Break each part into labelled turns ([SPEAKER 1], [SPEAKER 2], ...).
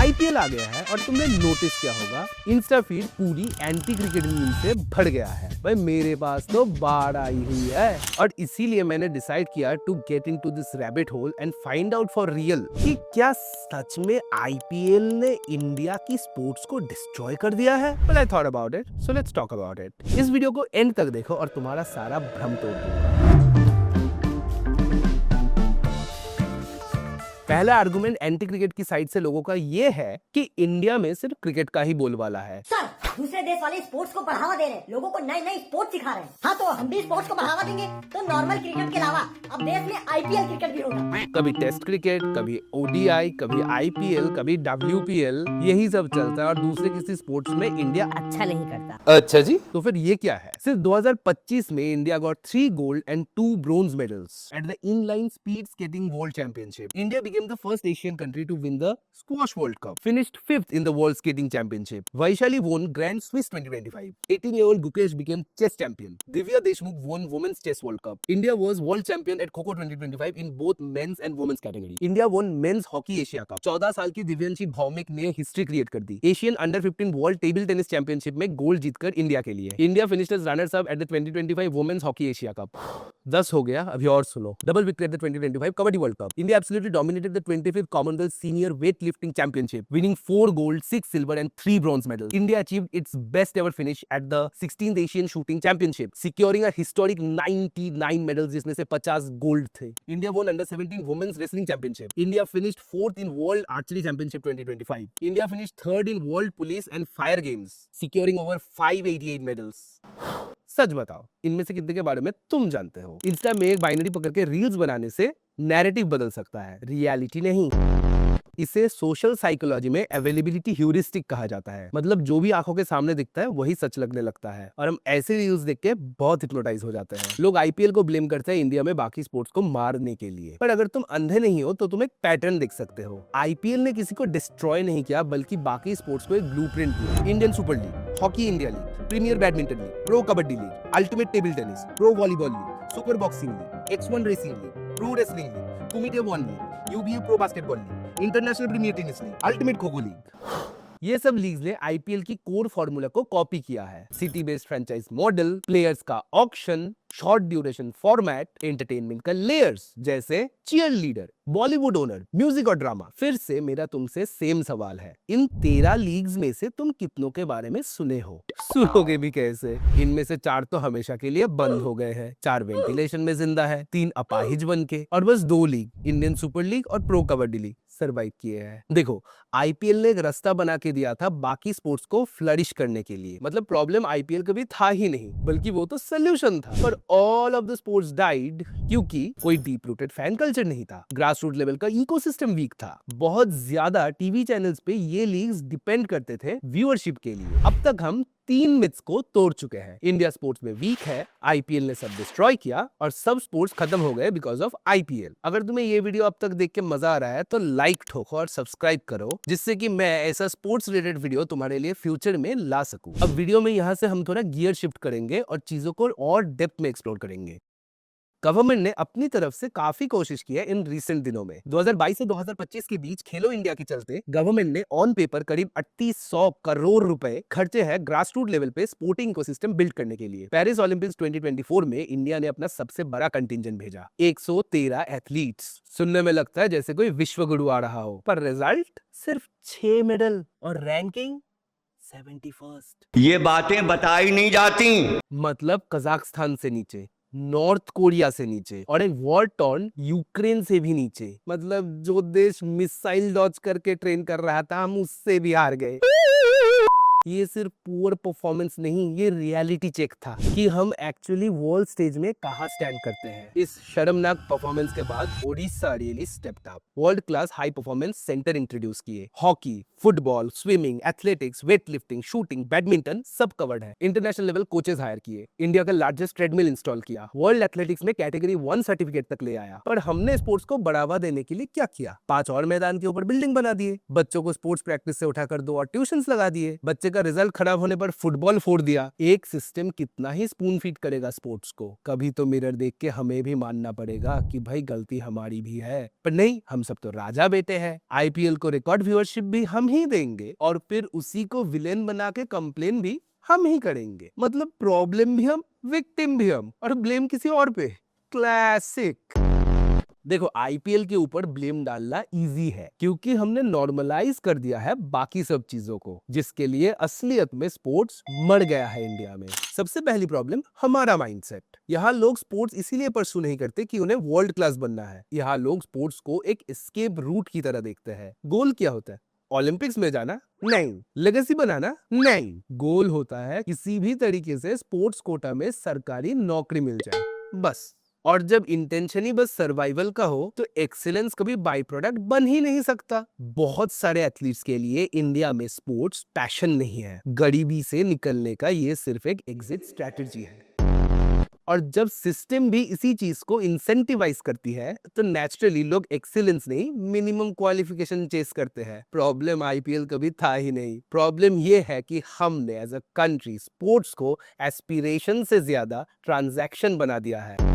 [SPEAKER 1] IPL आ गया है और तुमने नोटिस किया होगा इंस्टा फीड पूरी एंटी क्रिकेट मीम से भर गया है। भाई मेरे पास तो बाढ़ आई हुई है और इसीलिए मैंने डिसाइड किया to get into this rabbit hole and find out for real कि क्या सच में आईपीएल ने इंडिया की स्पोर्ट्स को डिस्ट्रॉय कर दिया है। But I thought about it, so let's talk about it. इस वीडियो को एंड तक देखो और तुम्हारा सारा भ्रम तोड़ दूंगा। पहला आर्गुमेंट एंटी क्रिकेट की साइड से लोगों का ये है कि इंडिया में सिर्फ क्रिकेट का ही बोलबाला है।
[SPEAKER 2] सर, दूसरे देश वाले स्पोर्ट्स को बढ़ावा दे रहे हैं, लोगों को नए नए स्पोर्ट्स सिखा रहे हैं। हाँ, तो हम भी स्पोर्ट्स को बढ़ावा देंगे तो नॉर्मल क्रिकेट के अलावा अब देश में आईपीएल क्रिकेट भी होगा।
[SPEAKER 1] कभी टेस्ट क्रिकेट, कभी ओडीआई, कभी आईपीएल, कभी डब्ल्यूपीएल, यही सब चलता है और दूसरे किसी स्पोर्ट्स में इंडिया
[SPEAKER 2] अच्छा नहीं करता।
[SPEAKER 1] अच्छा जी, तो फिर ये क्या है? सिर्फ 2025 में India got 3 gold and 2 bronze medals at the inline speed skating world championship. India became the first Asian country to win the Squash World Cup. Finished 5th in the World Skating Championship. Vaishali won Grand Swiss 2025. 18-year-old Gukesh became chess champion. Divya Deshmukh won Women's Chess World Cup. India was world champion at Kho Kho 2025 in both men's and women's category. India won Men's Hockey Asia Cup. 14 साल की दिव्यांशी भौमिक ने history create कर दी। Asian under 15 world table tennis championship में gold जीतकर India के लिए। India finished as runners up at the 2025 women's hockey Asia cup. 10 हो गया, अभी और सुनो। Double victory at the 2025 kabaddi world cup. India absolutely dominated the 25th Commonwealth Senior Weightlifting Championship, winning 4 gold, 6 silver and 3 bronze medals. India achieved its best ever finish at the 16th Asian Shooting Championship, securing a historic 99 medals जिसमें से 50 gold थे. India won under 17 Women's Wrestling Championship. India finished 4th in World Archery Championship 2025. India finished 3rd in World Police and Fire Games, securing over 588 medals. सच बताओ, इनमें से कितने के बारे में तुम जानते हो? इंस्टा में एक बाइनरी पकड़ के रील्स बनाने से नैरेटिव बदल सकता है, रियलिटी नहीं। इसे सोशल साइकोलॉजी में अवेलेबिलिटी ह्यूरिस्टिक कहा जाता है। मतलब जो भी आंखों के सामने दिखता है वही सच लगने लगता है और हम ऐसे रील्स देख के बहुत हिप्नोटाइज हो जाते हैं। लोग आईपीएल को ब्लेम करते हैं इंडिया में बाकी स्पोर्ट्स को मारने के लिए, पर अगर तुम अंधे नहीं हो तो तुम एक पैटर्न देख सकते हो। आईपीएल ने किसी को डिस्ट्रॉय नहीं किया बल्कि बाकी स्पोर्ट्स को एक ब्लूप्रिंट दिया। Indian super league, hockey India league, premier badminton league, pro kabaddi league, ultimate table tennis, pro volleyball league, super boxing league, X1 racing league, pro wrestling league, Kumite one league, UBA pro basketball league, international premier tennis league, ultimate kho kho league. ये सब leagues ने IPL की core formula को copy किया है। City based franchise model, players का auction, short duration format, entertainment का layers जैसे cheer leader, Bollywood owner, music और ड्रामा। फिर से मेरा तुमसे सेम सवाल है, इन 13 लीग्स में से तुम कितनों के बारे में सुने हो? सुनोगे भी कैसे? इनमें से 4 तो हमेशा के लिए बंद हो गए हैं, 4 वेंटिलेशन में जिंदा है, 3 अपाहिज बन के और बस 2 लीग, इंडियन सुपर लीग और प्रो कबड्डी लीग सरवाइव किए हैं। देखो, आईपीएल ने एक रास्ता बना के दिया था बाकी स्पोर्ट्स को फ्लरिश करने के लिए। मतलब प्रॉब्लम आईपीएल कभी था ही नहीं, बल्कि वो तो सोल्यूशन था। पर all of the sports died क्योंकि कोई डीप रूटेड फैन कल्चर नहीं था, ग्रास रूट लेवल का इकोसिस्टम वीक था। बहुत ज्यादा टीवी चैनल्स पे ये लीग्स डिपेंड करते थे व्यूअरशिप के लिए। अब तक हम 3 मिथ्स को तोड़ चुके हैं। इंडिया स्पोर्ट्स में वीक है, आईपीएल ने सब डिस्ट्रॉय किया और सब स्पोर्ट्स खत्म हो गए बिकॉज ऑफ आईपीएल। अगर तुम्हें ये वीडियो अब तक देख के मजा आ रहा है तो लाइक ठोको और सब्सक्राइब करो, जिससे कि मैं ऐसा स्पोर्ट्स रिलेटेड वीडियो तुम्हारे लिए फ्यूचर में ला सकूं। अब वीडियो में यहाँ से हम थोड़ा गियर शिफ्ट करेंगे और चीजों को और डेप्थ में एक्सप्लोर करेंगे। गवर्नमेंट ने अपनी तरफ से काफी कोशिश की है इन रिसेंट दिनों में। 2022 से 2025 के बीच खेलो इंडिया के चलते गवर्नमेंट ने ऑन पेपर करीब 3800 करोड़ रुपए खर्चे हैं ग्रास रूट लेवल पे स्पोर्टिंग इकोसिस्टम बिल्ड करने के लिए। पेरिस ओलंपिक्स 2024 में इंडिया ने अपना सबसे बड़ा कंटिंजेंट भेजा, 113 एथलीट्स। सुनने में लगता है जैसे कोई विश्व गुरु आ रहा हो, पर रिजल्ट सिर्फ 6 मेडल और रैंकिंग 71st।
[SPEAKER 3] ये बातें बताई नहीं जाती।
[SPEAKER 1] मतलब कजाकिस्तान से नीचे, नॉर्थ कोरिया से नीचे और एक वॉर टॉर्न यूक्रेन से भी नीचे। मतलब जो देश मिसाइल लॉन्च करके ट्रेन कर रहा था, हम उससे भी हार गए। ये सिर्फ पुअर परफॉर्मेंस नहीं, ये रियलिटी चेक था कि हम एक्चुअली वर्ल्ड स्टेज में कहां स्टैंड करते हैं। इस शर्मनाक परफॉर्मेंस के बाद Odisha really stepped up, world class high performance centre introduce किए। Hockey, football, swimming, athletics, weight lifting, shooting, badminton सब कवर्ड है। इंटरनेशनल लेवल कोचेस हायर किए, इंडिया का लार्जेस्ट ट्रेडमिल इंस्टॉल किया, वर्ल्ड एथलेटिक्स में कैटेगरी 1 सर्टिफिकेट तक ले आया। पर हमने स्पोर्ट्स को बढ़ावा देने के लिए क्या किया? 5 और मैदान के ऊपर बिल्डिंग बना दिए, बच्चों को स्पोर्ट्स प्रैक्टिस से उठाकर 2 और ट्यूशंस लगा दिए, बच्चे का रिजल्ट खराब होने पर फुटबॉल फोड़ दिया। एक सिस्टम कितना ही स्पून फीड करेगा स्पोर्ट्स को? कभी तो मिरर देख के हमें भी मानना पड़ेगा कि भाई गलती हमारी भी है। पर नहीं, हम सब तो राजा बेटे हैं। आईपीएल को रिकॉर्ड व्यूअरशिप भी हम ही देंगे और फिर उसी को विलेन बना के कंप्लेन भी हम ही करेंगे। मतलब प्रॉब्लम भी हम, विक्टिम भी हम, और ब्लेम किसी और पे। क्लासिक। देखो, आईपीएल के ऊपर ब्लेम डालना इजी है क्योंकि हमने नॉर्मलाइज कर दिया है बाकी सब चीजों को, जिसके लिए असलियत में स्पोर्ट्स मर गया है इंडिया में। सबसे पहली प्रॉब्लम हमारा माइंडसेट। यहाँ लोग स्पोर्ट्स इसीलिए परस्यू नहीं करते कि उन्हें वर्ल्ड क्लास बनना है। यहाँ लोग स्पोर्ट्स को एक एस्केप रूट की तरह देखते हैं। गोल क्या होता है? ओलंपिक्स में जाना? नहीं। लेगेसी बनाना? नहीं। गोल होता है किसी भी तरीके से स्पोर्ट्स कोटा में सरकारी नौकरी मिल जाए, बस। और जब इंटेंशन ही बस सर्वाइवल का हो तो एक्सीलेंस कभी बाई प्रोडक्ट बन ही नहीं सकता। बहुत सारे एथलीट्स के लिए इंडिया में स्पोर्ट्स पैशन नहीं है, गरीबी से निकलने का ये सिर्फ एक एग्जिट स्ट्रेटजी है। और जब सिस्टम भी इसी चीज को इंसेंटिवाइज करती है तो नेचुरली लोग एक्सीलेंस नहीं, मिनिमम क्वालिफिकेशन चेस करते हैं। प्रॉब्लम आईपीएल कभी था ही नहीं। प्रॉब्लम ये है कि हमने एज अ कंट्री स्पोर्ट्स को एस्पिरेशन से ज्यादा ट्रांजैक्शन बना दिया है।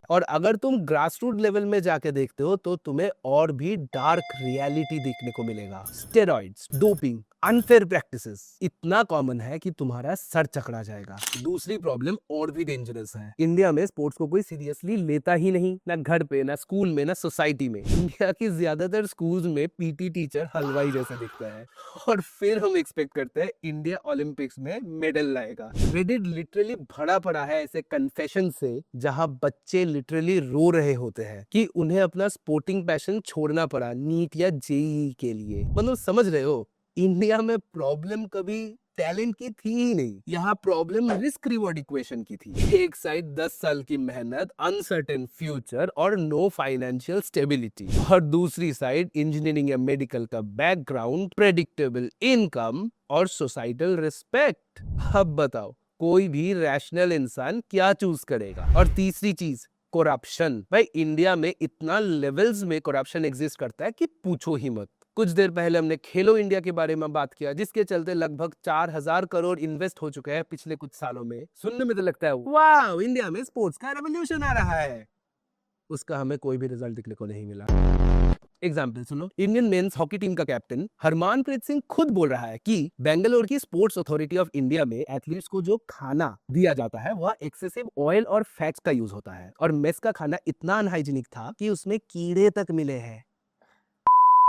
[SPEAKER 1] और अगर तुम ग्रासरूट लेवल में जाके देखते हो तो तुम्हें और भी डार्क रियलिटी देखने को मिलेगा। स्टेरॉइड्स, डोपिंग, अनफेयर प्रैक्टिसेस इतना कॉमन है कि तुम्हारा सर चकरा जाएगा। दूसरी प्रॉब्लम और भी डेंजरस है। इंडिया में स्पोर्ट्स को कोई सीरियसली लेता ही नहीं, ना घर पे, ना स्कूल में, ना सोसाइटी में। इंडिया की ज्यादातर स्कूल्स में पीटी टीचर हलवाई जैसा दिखता है और फिर हम एक्सपेक्ट करते हैं इंडिया ओलंपिक्स में मेडल लाएगा। रेडिट लिटरली भरा पड़ा है ऐसे कन्फेशन से जहां बच्चे लिटरली रो रहे होते हैं कि उन्हें अपना स्पोर्टिंग पैशन छोड़ना पड़ा नीट या जेईई के लिए। मतलब समझ रहे हो, इंडिया में प्रॉब्लम कभी टैलेंट की थी ही नहीं। यहाँ प्रॉब्लम रिस्क रिवॉर्ड इक्वेशन की थी। एक साइड 10 साल की मेहनत, अनसर्टेन फ्यूचर और नो फाइनेंशियल स्टेबिलिटी, और दूसरी साइड इंजीनियरिंग या मेडिकल का बैकग्राउंड, प्रेडिक्टेबल इनकम और सोसाइटल रिस्पेक्ट। अब बताओ कोई भी रैशनल इंसान क्या चूज करेगा? और तीसरी चीज, करप्शन। भाई इंडिया में इतना लेवल्स में करप्शन एग्जिस्ट करता है कि पूछो ही मत। कुछ देर पहले हमने खेलो इंडिया के बारे में बात किया, जिसके चलते लगभग 4000 करोड़ इन्वेस्ट हो चुके हैं पिछले कुछ सालों में। सुनने में तो लगता है वाह, इंडिया में स्पोर्ट्स का रेवोल्यूशन आ रहा है। उसका हमें कोई भी रिजल्ट दिखने को नहीं मिला। एग्जाम्पल सुनो, इंडियन मेंस हॉकी टीम का कैप्टन हरमानप्रीत सिंह खुद बोल रहा है कि बेंगलोर की स्पोर्ट्स अथॉरिटी ऑफ इंडिया में एथलीट्स को जो खाना दिया जाता है वह एक्सेसिव ऑयल और फैट्स का यूज होता है, और मेस का खाना इतना अनहाइजीनिक था कि उसमें कीड़े तक मिले हैं।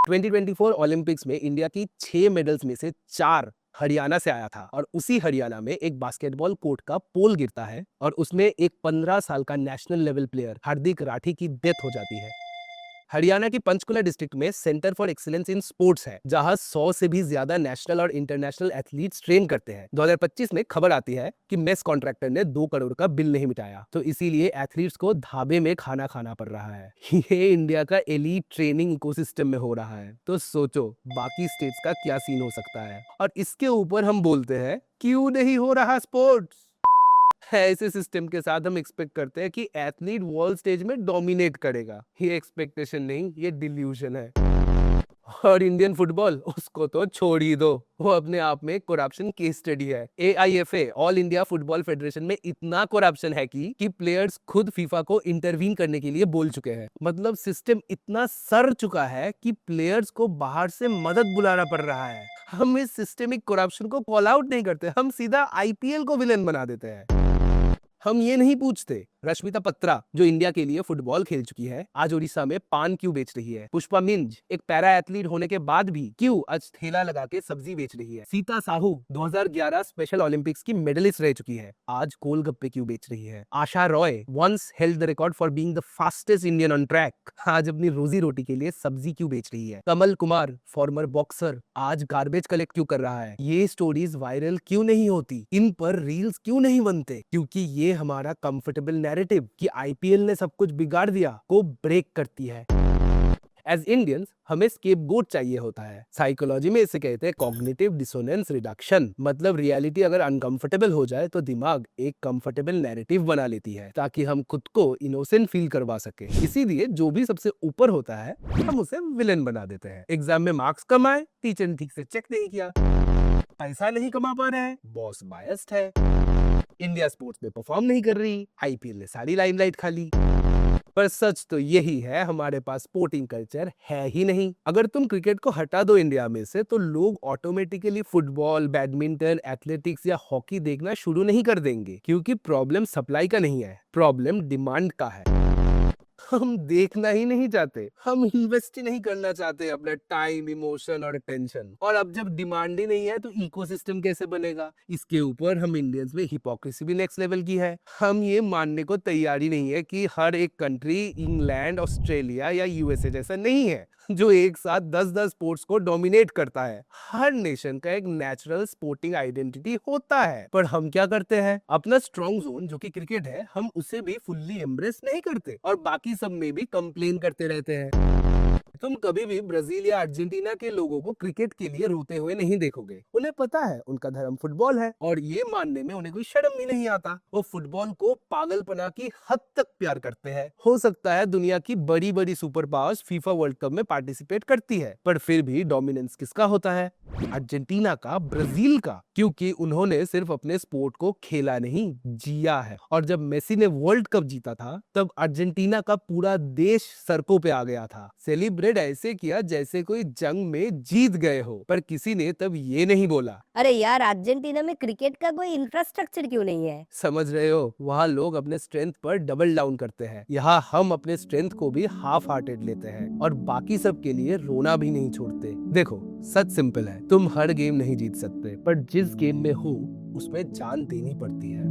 [SPEAKER 1] 2024 ओलंपिक्स में इंडिया की 6 मेडल्स में से 4 हरियाणा से आया था, और उसी हरियाणा में एक बास्केटबॉल कोर्ट का पोल गिरता है और उसमें एक 15 साल का नेशनल लेवल प्लेयर हार्दिक राठी की डेथ हो जाती है। हरियाणा की पंचकुला डिस्ट्रिक्ट में centre for excellence in sports है, जहां 100 से भी ज्यादा नेशनल और इंटरनेशनल एथलीट्स ट्रेन करते हैं। 2025 में खबर आती है कि मेस कॉन्ट्रैक्टर ने 2 करोड़ का बिल नहीं मिटाया, तो इसीलिए एथलीट्स को ढाबे में खाना खाना पड़ रहा है। ये इंडिया का एलीट ट्रेनिंग इकोसिस्टम में हो रहा है। तो सोचो बाकी स्टेट्स का क्या सीन हो सकता है। और इसके ऊपर हम बोलते हैं क्यों नहीं हो रहा स्पोर्ट्स। ऐसे सिस्टम के साथ हम एक्सपेक्ट करते हैं कि एथलीट वर्ल्ड स्टेज में डोमिनेट करेगा। ये एक्सपेक्टेशन नहीं, ये डिल्यूशन है। और इंडियन फुटबॉल, उसको तो छोड़ ही दो, वो अपने आप में करप्शन केस स्टडी है। AIFA all India football federation में इतना करप्शन है कि प्लेयर्स खुद फीफा को इंटरवीन करने के लिए बोल चुके हैं। मतलब सिस्टम इतना सड़ चुका है कि प्लेयर्स को बाहर से मदद बुलाना पड़ रहा है। हम इस सिस्टेमिक करप्शन को कॉल आउट नहीं करते, हम सीधा आईपीएल को विलेन बना देते हैं। हम ये नहीं पूछते रश्मिता पत्रा, जो इंडिया के लिए फुटबॉल खेल चुकी है, आज उड़ीसा में पान क्यों बेच रही है। पुष्पा मिंज एक पैरा एथलीट होने के बाद भी क्यों आज ठेला लगा के सब्जी बेच रही है। सीता साहू 2011 स्पेशल ओलंपिक्स की मेडलिस्ट रह चुकी है, आज गोलगप्पे क्यों बेच रही है। Asha Roy once held the record for being the fastest Indian on track, आज अपनी रोजी रोटी के लिए सब्जी क्यों बेच रही है। कमल कुमार फॉर्मर बॉक्सर आज गार्बेज कलेक्ट क्यों कर रहा है। ये स्टोरीज वायरल क्यों नहीं होती, इन पर रील्स क्यों नहीं बनते? क्योंकि ये हमारा कंफर्टेबल नैरेटिव कि आईपीएल ने सब कुछ बिगाड़ दिया को ब्रेक करती है। एज इंडियंस हमें स्केपगोट चाहिए होता है। साइकोलॉजी में इसे कहते हैं कॉग्निटिव डिसोनेंस रिडक्शन। मतलब रियलिटी अगर अनकंफर्टेबल हो जाए तो दिमाग एक कंफर्टेबल नैरेटिव बना लेती है ताकि हम खुद को इनोसेंट फील करवा सके। इसीलिए जो भी सबसे ऊपर होता है हम उसे विलेन बना देते हैं। एग्जाम में मार्क्स कम आए, टीचर ने ठीक से चेक नहीं किया, पैसा नहीं कमा पा रहे हैं, बॉस बायस्ड है। इंडिया स्पोर्ट्स में परफॉर्म नहीं कर रही, आईपीएल ने सारी लाइमलाइट खा ली। पर सच तो यही है, हमारे पास स्पोर्टिंग कल्चर है ही नहीं। अगर तुम क्रिकेट को हटा दो इंडिया में से, तो लोग ऑटोमेटिकली फुटबॉल, बैडमिंटन, एथलेटिक्स या हॉकी देखना शुरू नहीं कर देंगे, क्योंकि प्रॉब्लम सप्लाई का नहीं है, प्रॉब्लम डिमांड का है। हम देखना ही नहीं चाहते, हम इन्वेस्ट ही नहीं करना चाहते अपना टाइम, इमोशन और अटेंशन। और अब जब डिमांड ही नहीं है तो इकोसिस्टम कैसे बनेगा? इसके ऊपर हम इंडियंस में हिपोक्रेसी भी नेक्स्ट लेवल की है। हम ये मानने को तैयार ही नहीं है कि हर एक कंट्री इंग्लैंड, ऑस्ट्रेलिया या यूएसए जैसा नहीं है, जो एक साथ 10-10 स्पोर्ट्स को डोमिनेट करता है। हर नेशन का एक नेचुरल स्पोर्टिंग आइडेंटिटी होता है, पर हम क्या करते हैं, अपना स्ट्रॉन्ग जोन जो कि क्रिकेट है, हम उसे भी फुल्ली एम्ब्रेस नहीं करते और बाकी सब में भी कंप्लेन करते रहते हैं। तुम कभी भी ब्राजील या अर्जेंटीना के लोगों को क्रिकेट के लिए रोते हुए नहीं देखोगे। उन्हें पता है उनका धर्म फुटबॉल है, और ये मानने में उन्हें कोई शर्म भी नहीं आता। वो फुटबॉल को पागलपना की हद तक प्यार करते हैं। हो सकता है दुनिया की बड़ी बड़ी super powers FIFA world cup में पार्टिसिपेट करती है, पर फिर भी डोमिनेंस किसका होता है? अर्जेंटीना का, ब्राजील का, क्योंकि उन्होंने सिर्फ अपने स्पोर्ट को खेला नहीं, जिया है। और जब मेसी ने वर्ल्ड कप जीता था, तब अर्जेंटीना का पूरा देश सड़कों पे आ गया था। सेलिब्रेट ऐसे किया जैसे कोई जंग में जीत गए हो, पर किसी ने तब ये नहीं बोला,
[SPEAKER 4] अरे यार, अर्जेंटीना में क्रिकेट का कोई इंफ्रास्ट्रक्चर क्यों नहीं है?
[SPEAKER 1] समझ रहे हो? वहाँ लोग अपने स्ट्रेंथ पर डबल डाउन करते हैं, यहाँ हम अपने स्ट्रेंथ को भी हाफ हार्टेड लेते हैं और बाकी सब के लिए रोना भी नहीं छोड़ते। देखो, सच सिंपल है, तुम हर गेम नहीं जीत सकते, पर जिस गेम में हो उसमें जान देनी पड़ती है।